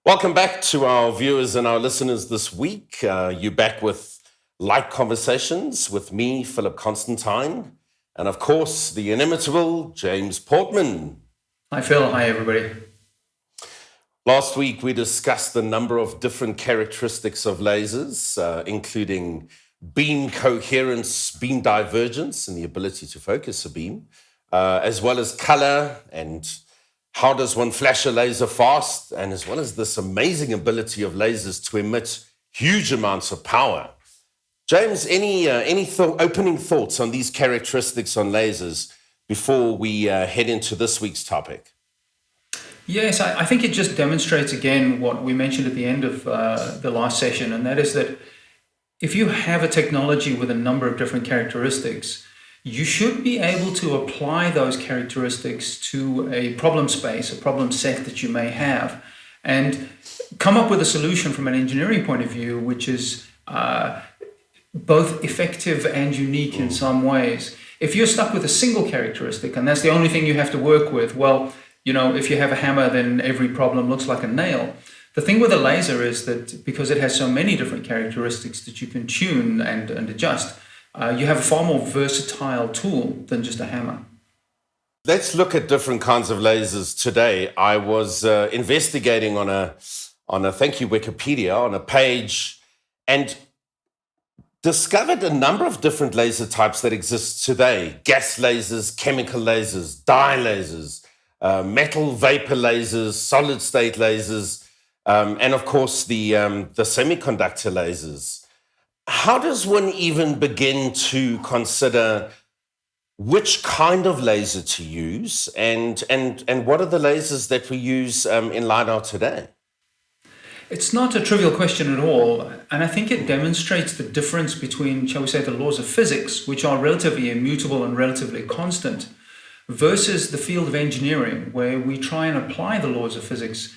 Welcome back to our viewers and our listeners this week. You're back with Light Conversations with me, Philip Constantine, and of course, the inimitable James Portman. Hi, Phil. Hi, everybody. Last week, we discussed a number of different characteristics of lasers, including beam coherence, beam divergence, and the ability to focus a beam, as well as color and how does one flash a laser fast, and as well as this amazing ability of lasers to emit huge amounts of power. James, any opening thoughts on these characteristics on lasers before we head into this week's topic? Yes, I think it just demonstrates again what we mentioned at the end of the last session, and that is that if you have a technology with a number of different characteristics, you should be able to apply those characteristics to a problem space, a problem set that you may have, and come up with a solution from an engineering point of view, which is both effective and unique in some ways. If you're stuck with a single characteristic and that's the only thing you have to work with, well, if you have a hammer, then every problem looks like a nail. The thing with a laser is that because it has so many different characteristics that you can tune and adjust, you have a far more versatile tool than just a hammer. Let's look at different kinds of lasers today. I was investigating on a thank you Wikipedia, on a page, and discovered a number of different laser types that exist today. Gas lasers, chemical lasers, dye lasers, metal vapor lasers, solid state lasers, and of course the semiconductor lasers. How does one even begin to consider which kind of laser to use, and what are the lasers that we use in LiDAR today? It's not a trivial question at all, and I think it demonstrates the difference between, shall we say, the laws of physics, which are relatively immutable and relatively constant, versus the field of engineering, where we try and apply the laws of physics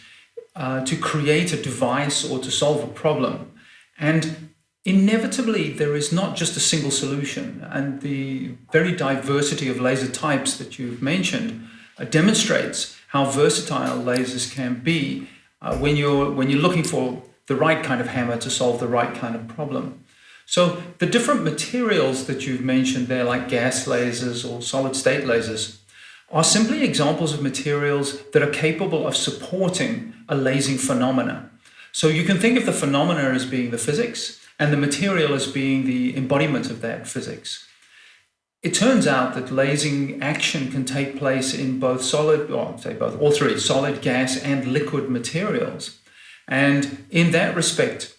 to create a device or to solve a problem. And inevitably, there is not just a single solution, and the very diversity of laser types that you've mentioned demonstrates how versatile lasers can be when you're looking for the right kind of hammer to solve the right kind of problem. So the different materials that you've mentioned there, like gas lasers or solid state lasers, are simply examples of materials that are capable of supporting a lasing phenomena. So you can think of the phenomena as being the physics, and the material as being the embodiment of that physics. It turns out that lasing action can take place in both all three, solid, gas, and liquid materials. And in that respect,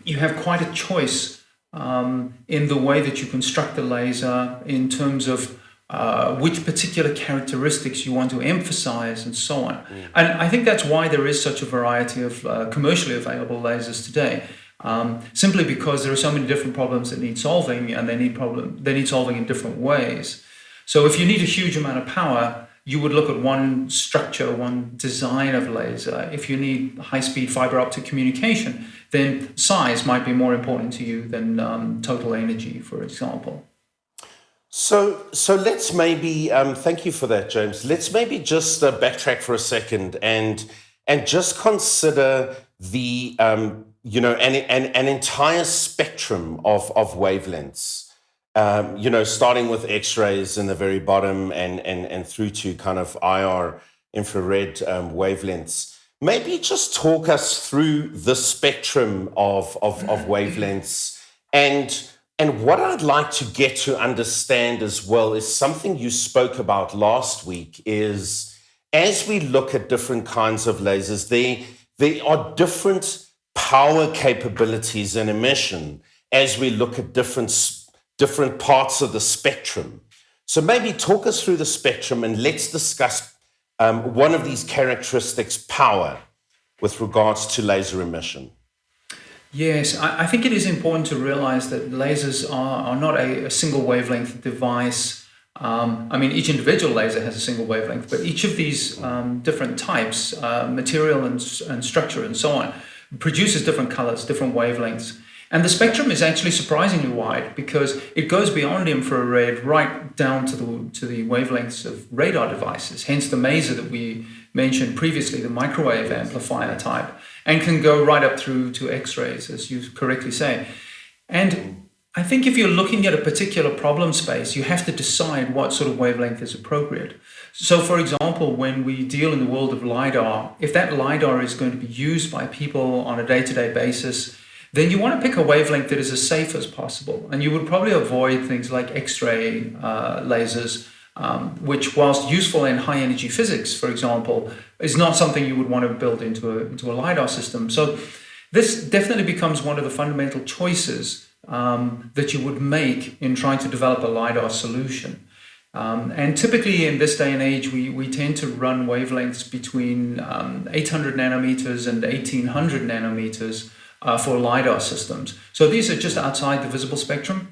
you have quite a choice in the way that you construct the laser in terms of which particular characteristics you want to emphasize and so on. And I think that's why there is such a variety of commercially available lasers today. Simply because there are so many different problems that need solving, and they need solving in different ways. So if you need a huge amount of power, you would look at one structure, one design of laser. If you need high-speed fiber optic communication, then size might be more important to you than total energy, for example. So let's maybe, thank you for that, James. Let's maybe just backtrack for a second and just consider the an entire spectrum of wavelengths, starting with X-rays in the very bottom and through to kind of IR infrared wavelengths. Maybe just talk us through the spectrum of wavelengths, and what I'd like to get to understand as well is something you spoke about last week, is as we look at different kinds of lasers, there are different power capabilities and emission as we look at different parts of the spectrum. So maybe talk us through the spectrum and let's discuss one of these characteristics, power, with regards to laser emission. Yes, I think it is important to realize that lasers are not a single wavelength device. Each individual laser has a single wavelength, but each of these different types, material and structure and so on, produces different colors, different wavelengths. And the spectrum is actually surprisingly wide because it goes beyond infrared right down to the wavelengths of radar devices, hence the maser that we mentioned previously, the microwave amplifier type. and can go right up through to X-rays, as you correctly say. And I think if you're looking at a particular problem space, you have to decide what sort of wavelength is appropriate. So, for example, when we deal in the world of LiDAR, if that LiDAR is going to be used by people on a day-to-day basis, then you want to pick a wavelength that is as safe as possible. And you would probably avoid things like X-ray lasers, which, whilst useful in high-energy physics, for example, is not something you would want to build into a LiDAR system. So this definitely becomes one of the fundamental choices that you would make in trying to develop a LiDAR solution. And typically in this day and age, we tend to run wavelengths between 800 nanometers and 1800 nanometers for LiDAR systems. So these are just outside the visible spectrum.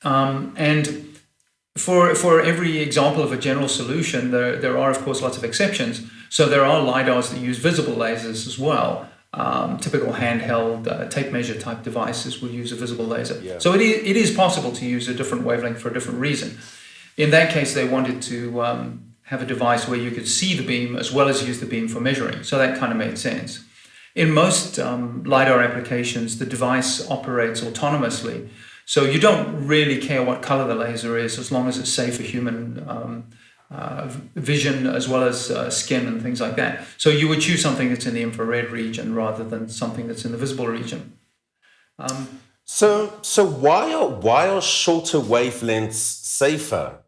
And for every example of a general solution, there are, of course, lots of exceptions. So there are LiDARs that use visible lasers as well. Typical handheld tape measure type devices will use a visible laser. Yeah. So it is possible to use a different wavelength for a different reason. In that case, they wanted to have a device where you could see the beam as well as use the beam for measuring. So that kind of made sense. In most LiDAR applications, the device operates autonomously. So you don't really care what color the laser is as long as it's safe for human vision as well as skin and things like that. So you would choose something that's in the infrared region rather than something that's in the visible region. So why are shorter wavelengths safer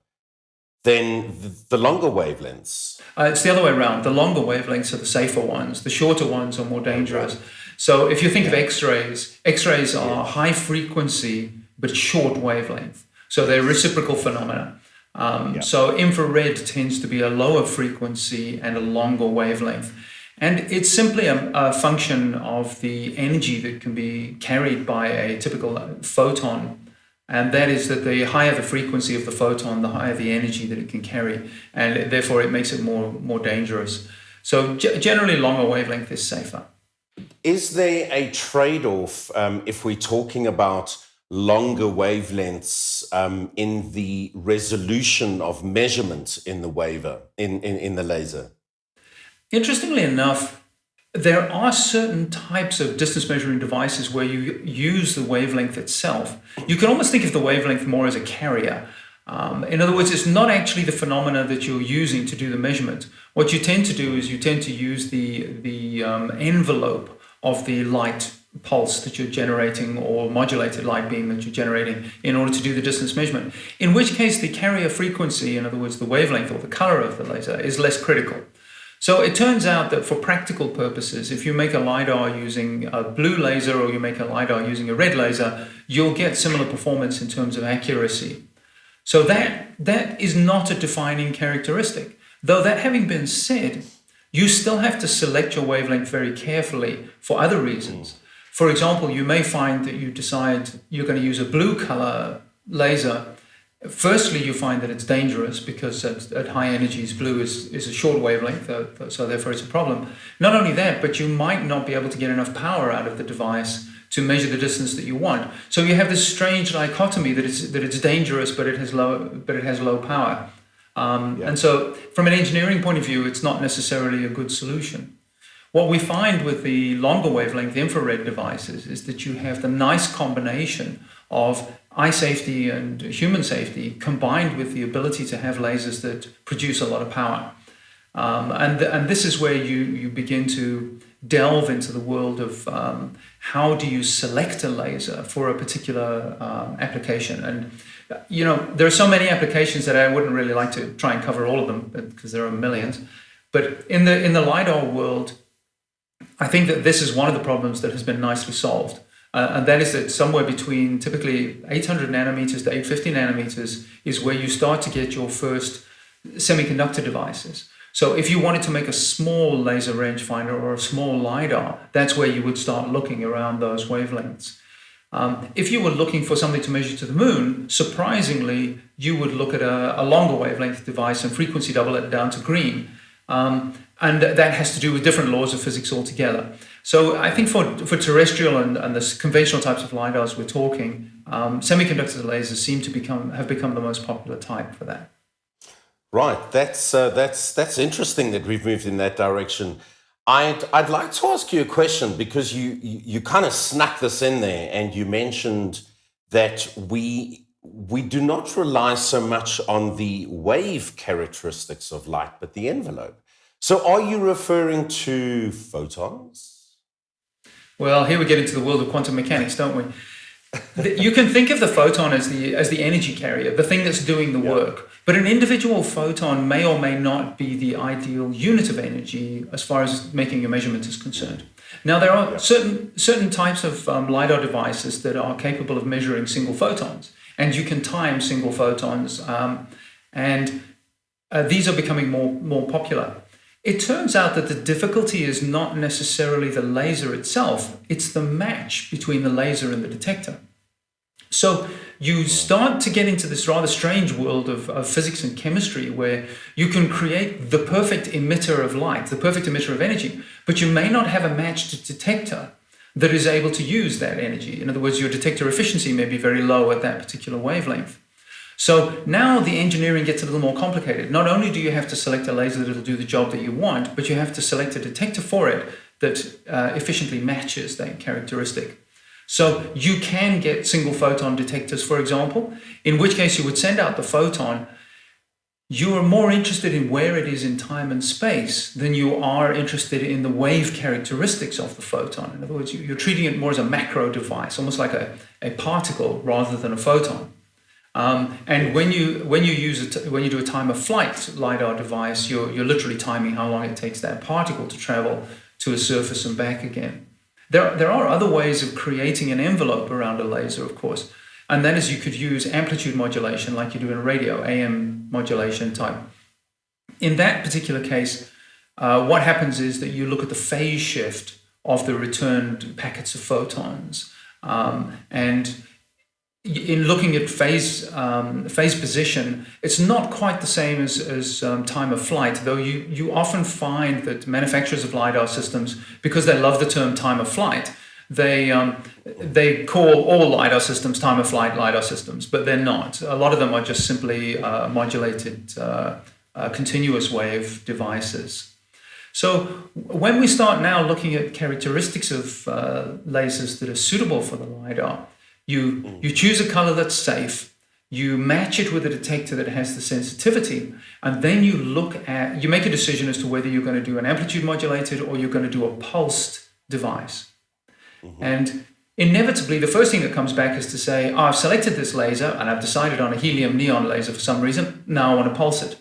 than the longer wavelengths? It's the other way around. The longer wavelengths are the safer ones. The shorter ones are more dangerous. So if you think of X-rays are high frequency but short wavelength. So they're reciprocal phenomena. So infrared tends to be a lower frequency and a longer wavelength. And it's simply a function of the energy that can be carried by a typical photon. And that is that the higher the frequency of the photon, the higher the energy that it can carry. And therefore it makes it more dangerous. So generally longer wavelength is safer. Is there a trade-off if we're talking about longer wavelengths in the resolution of measurement in the laser? Interestingly enough, there are certain types of distance measuring devices where you use the wavelength itself. You can almost think of the wavelength more as a carrier. In other words, it's not actually the phenomena that you're using to do the measurement. What you tend to do is you tend to use the envelope of the light pulse that you're generating or modulated light beam that you're generating in order to do the distance measurement. In which case the carrier frequency, in other words, the wavelength or the color of the laser, is less critical. So it turns out that for practical purposes, if you make a LiDAR using a blue laser or you make a LiDAR using a red laser, you'll get similar performance in terms of accuracy. So that is not a defining characteristic. Though that having been said, you still have to select your wavelength very carefully for other reasons. For example, you may find that you decide you're going to use a blue color laser. Firstly, you find that it's dangerous because at high energies, blue is a short wavelength, so therefore it's a problem. Not only that, but you might not be able to get enough power out of the device to measure the distance that you want. So you have this strange dichotomy that it's dangerous, but it has low power. And so from an engineering point of view, it's not necessarily a good solution. What we find with the longer wavelength infrared devices is that you have the nice combination of eye safety and human safety combined with the ability to have lasers that produce a lot of power. And this is where you begin to delve into the world of how do you select a laser for a particular application. And there are so many applications that I wouldn't really like to try and cover all of them because there are millions. But in the LiDAR world, I think that this is one of the problems that has been nicely solved. And that is that somewhere between typically 800 nanometers to 850 nanometers is where you start to get your first semiconductor devices. So if you wanted to make a small laser rangefinder or a small LiDAR, that's where you would start looking around those wavelengths. If you were looking for something to measure to the moon, surprisingly, you would look at a longer wavelength device and frequency double it down to green. And that has to do with different laws of physics altogether. So I think for terrestrial and the conventional types of LiDARs we're talking, semiconductor lasers seem to have become the most popular type for that. Right, that's interesting that we've moved in that direction. I'd like to ask you a question because you kind of snuck this in there, and you mentioned that we do not rely so much on the wave characteristics of light, but the envelope. So are you referring to photons? Well, here we get into the world of quantum mechanics, don't we? You can think of the photon as the energy carrier, the thing that's doing the work. But an individual photon may or may not be the ideal unit of energy as far as making a measurement is concerned. Now, there are certain types of LiDAR devices that are capable of measuring single photons, and you can time single photons, and these are becoming more popular. It turns out that the difficulty is not necessarily the laser itself, it's the match between the laser and the detector. So you start to get into this rather strange world of physics and chemistry where you can create the perfect emitter of light, the perfect emitter of energy, but you may not have a matched detector that is able to use that energy. In other words, your detector efficiency may be very low at that particular wavelength. So now the engineering gets a little more complicated. Not only do you have to select a laser that will do the job that you want, but you have to select a detector for it that efficiently matches that characteristic. So you can get single photon detectors, for example, in which case you would send out the photon. You are more interested in where it is in time and space than you are interested in the wave characteristics of the photon. In other words, you're treating it more as a macro device, almost like a particle rather than a photon. And when you do a time of flight LiDAR device, you're literally timing how long it takes that particle to travel to a surface and back again. There are other ways of creating an envelope around a laser, of course, and that is you could use amplitude modulation like you do in a radio, AM modulation type. In that particular case, what happens is that you look at the phase shift of the returned packets of photons, and in looking at phase position, it's not quite the same as time of flight, though you often find that manufacturers of LiDAR systems, because they love the term time of flight, they call all LiDAR systems time of flight LiDAR systems, but they're not. A lot of them are just simply modulated continuous wave devices. So when we start now looking at characteristics of lasers that are suitable for the LiDAR, you choose a color that's safe, you match it with a detector that has the sensitivity, and then you make a decision as to whether you're going to do an amplitude modulated or you're going to do a pulsed device. Mm-hmm. And inevitably, the first thing that comes back is to say, I've selected this laser and I've decided on a helium neon laser for some reason, now I want to pulse it.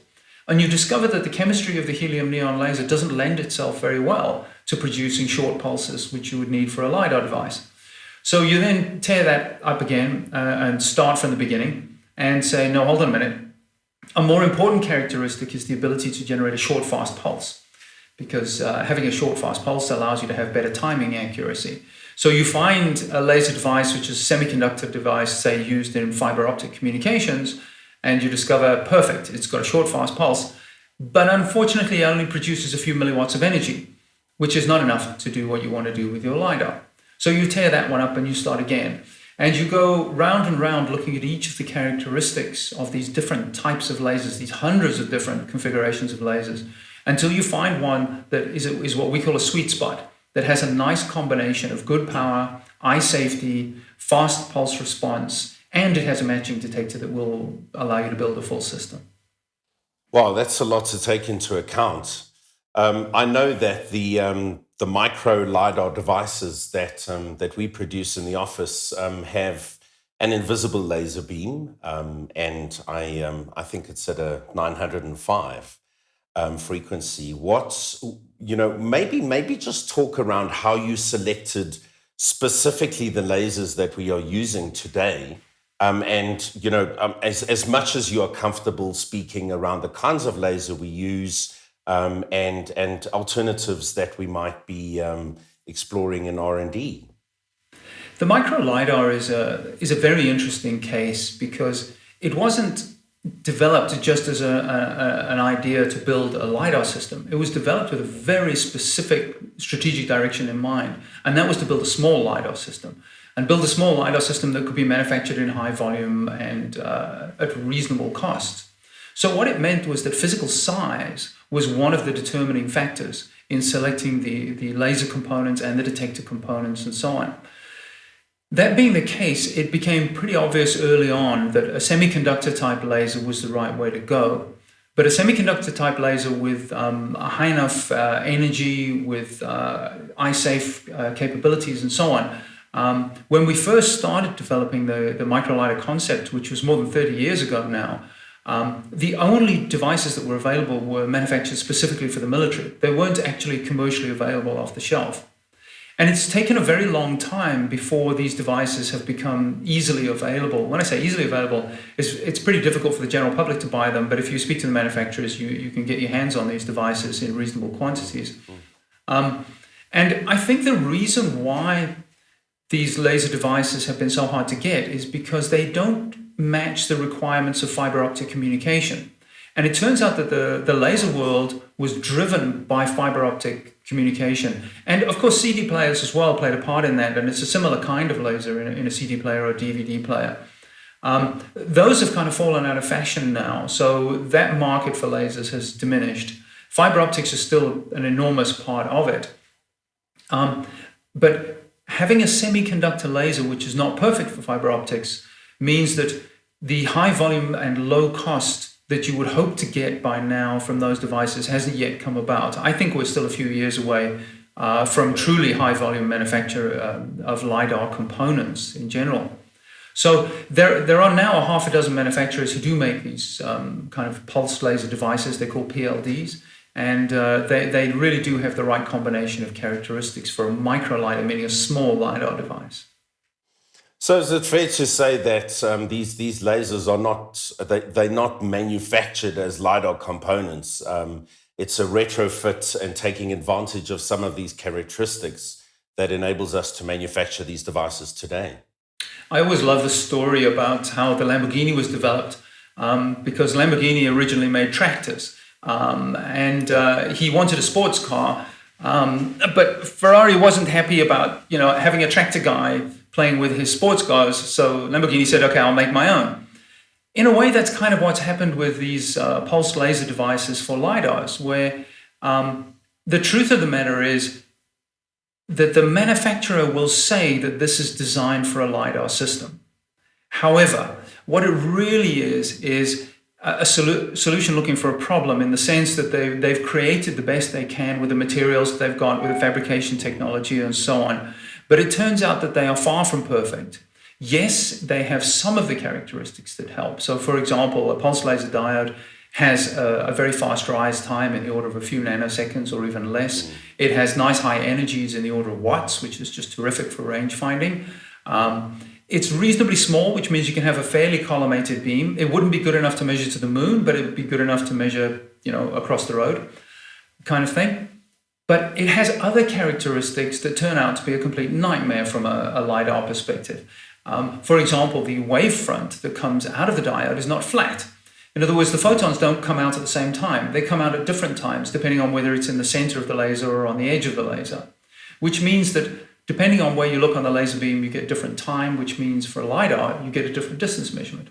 And you discover that the chemistry of the helium neon laser doesn't lend itself very well to producing short pulses, which you would need for a LiDAR device. So you then tear that up again and start from the beginning and say, no, hold on a minute. A more important characteristic is the ability to generate a short, fast pulse, because having a short, fast pulse allows you to have better timing accuracy. So you find a laser device, which is a semiconductor device, say, used in fiber optic communications, and you discover, perfect, it's got a short, fast pulse, but unfortunately it only produces a few milliwatts of energy, which is not enough to do what you want to do with your LiDAR. So you tear that one up and you start again. And you go round and round looking at each of the characteristics of these different types of lasers, these hundreds of different configurations of lasers, until you find one that is what we call a sweet spot, that has a nice combination of good power, eye safety, fast pulse response, and it has a matching detector that will allow you to build a full system. Wow, that's a lot to take into account. I know that the micro-LiDAR devices that we produce in the office have an invisible laser beam, and I think it's at a 905 frequency. Maybe just talk around how you selected specifically the lasers that we are using today, as much as you are comfortable speaking around the kinds of laser we use. And alternatives that we might be exploring in R&D. The micro-LiDAR is a very interesting case because it wasn't developed just as an idea to build a LiDAR system. It was developed with a very specific strategic direction in mind, and that was to build a small LiDAR system. And build a small LiDAR system that could be manufactured in high volume and at reasonable cost. So what it meant was that physical size was one of the determining factors. in selecting the laser components and the detector components and so on. That being the case, it became pretty obvious early on that a semiconductor type laser was the right way to go. But a semiconductor type laser with high enough energy, with eye-safe capabilities and so on. When we first started developing the microLiDAR concept, which was more than 30 years ago now, the only devices that were available were manufactured specifically for the military. They weren't actually commercially available off the shelf. And it's taken a very long time before these devices have become easily available. When I say easily available, it's pretty difficult for the general public to buy them, but if you speak to the manufacturers, you can get your hands on these devices in reasonable quantities. And I think the reason why these laser devices have been so hard to get is because they don't match the requirements of fiber optic communication. And it turns out that the laser world was driven by fiber optic communication. And of course, CD players as well played a part in that. And it's a similar kind of laser in a CD player or a DVD player. Those have kind of fallen out of fashion now. So that market for lasers has diminished. Fiber optics is still an enormous part of it. But having a semiconductor laser, which is not perfect for fiber optics, means that the high volume and low cost that you would hope to get by now from those devices hasn't yet come about. I think we're still a few years away from truly high volume manufacture of LiDAR components in general. So there are now a half a dozen manufacturers who do make these kind of pulsed laser devices. They're called PLDs. And they really do have the right combination of characteristics for a microLiDAR, meaning a small LiDAR device. So is it fair to say that these lasers are they're not manufactured as LiDAR components? It's a retrofit and taking advantage of some of these characteristics that enables us to manufacture these devices today. I always love the story about how the Lamborghini was developed because Lamborghini originally made tractors and he wanted a sports car, but Ferrari wasn't happy about having a tractor guy playing with his sports cars, so Lamborghini said, okay, I'll make my own. In a way, that's kind of what's happened with these pulsed laser devices for LiDARs, where the truth of the matter is that the manufacturer will say that this is designed for a LiDAR system. However, what it really is a solution looking for a problem, in the sense that they've created the best they can with the materials they've got, with the fabrication technology and so on. But it turns out that they are far from perfect. Yes, they have some of the characteristics that help. So for example, a pulse laser diode has a very fast rise time in the order of a few nanoseconds or even less. It has nice high energies in the order of watts, which is just terrific for range finding. It's reasonably small, which means you can have a fairly collimated beam. It wouldn't be good enough to measure to the moon, but it would be good enough to measure, across the road kind of thing. But it has other characteristics that turn out to be a complete nightmare from a LiDAR perspective. For example, the wavefront that comes out of the diode is not flat. In other words, the photons don't come out at the same time. They come out at different times, depending on whether it's in the center of the laser or on the edge of the laser, which means that depending on where you look on the laser beam, you get different time, which means for a LiDAR, you get a different distance measurement.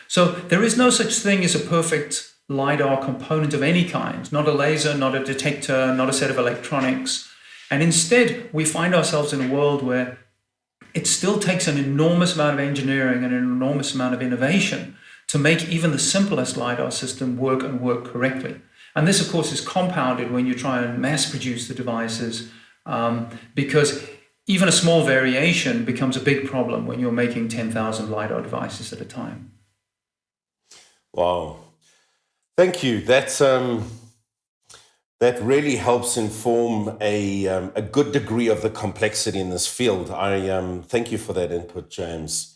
So there is no such thing as a perfect LiDAR component of any kind, not a laser, not a detector, not a set of electronics. And instead, we find ourselves in a world where it still takes an enormous amount of engineering and an enormous amount of innovation to make even the simplest LiDAR system work and work correctly. And this, of course, is compounded when you try and mass produce the devices, because even a small variation becomes a big problem when you're making 10,000 LiDAR devices at a time. Wow. Thank you. That really helps inform a good degree of the complexity in this field. I thank you for that input, James.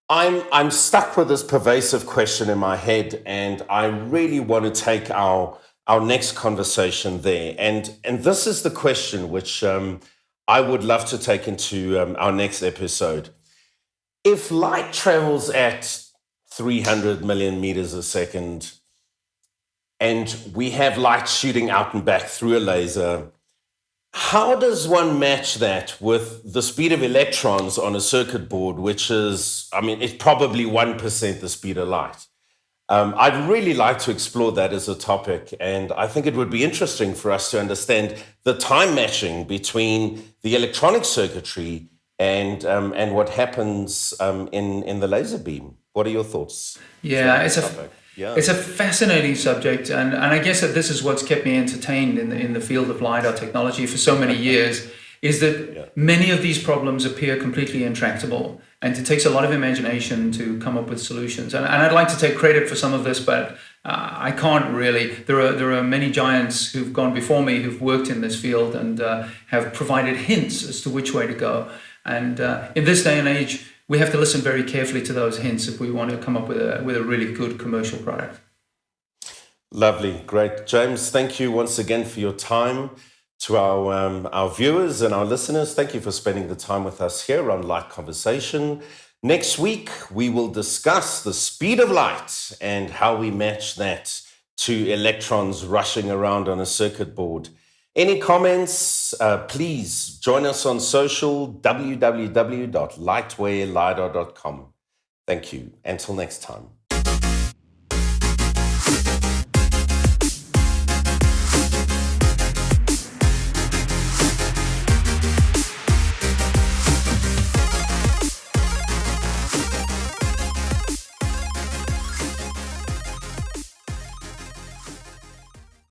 I'm stuck with this pervasive question in my head, and I really want to take our next conversation there. And this is the question which I would love to take into our next episode. If light travels at 300 million meters a second, and we have light shooting out and back through a laser, how does one match that with the speed of electrons on a circuit board, which is, it's probably 1% the speed of light? I'd really like to explore that as a topic, and I think it would be interesting for us to understand the time matching between the electronic circuitry and what happens in the laser beam. What are your thoughts Yeah, surrounding this topic? Yeah. it's a fascinating subject, and I guess that this is what's kept me entertained in the field of LiDAR technology for so many years, is that many of these problems appear completely intractable, and it takes a lot of imagination to come up with solutions. And I'd like to take credit for some of this, but I can't really. There are many giants who've gone before me who've worked in this field and have provided hints as to which way to go. And in this day and age, we have to listen very carefully to those hints if we want to come up with a really good commercial product. Lovely, great. James, thank you once again for your time. To our viewers and our listeners, thank you for spending the time with us here on Light Conversation. Next week, we will discuss the speed of light and how we match that to electrons rushing around on a circuit board. Any comments, please join us on social, www.lightwavelidar.com. Thank you. Until next time.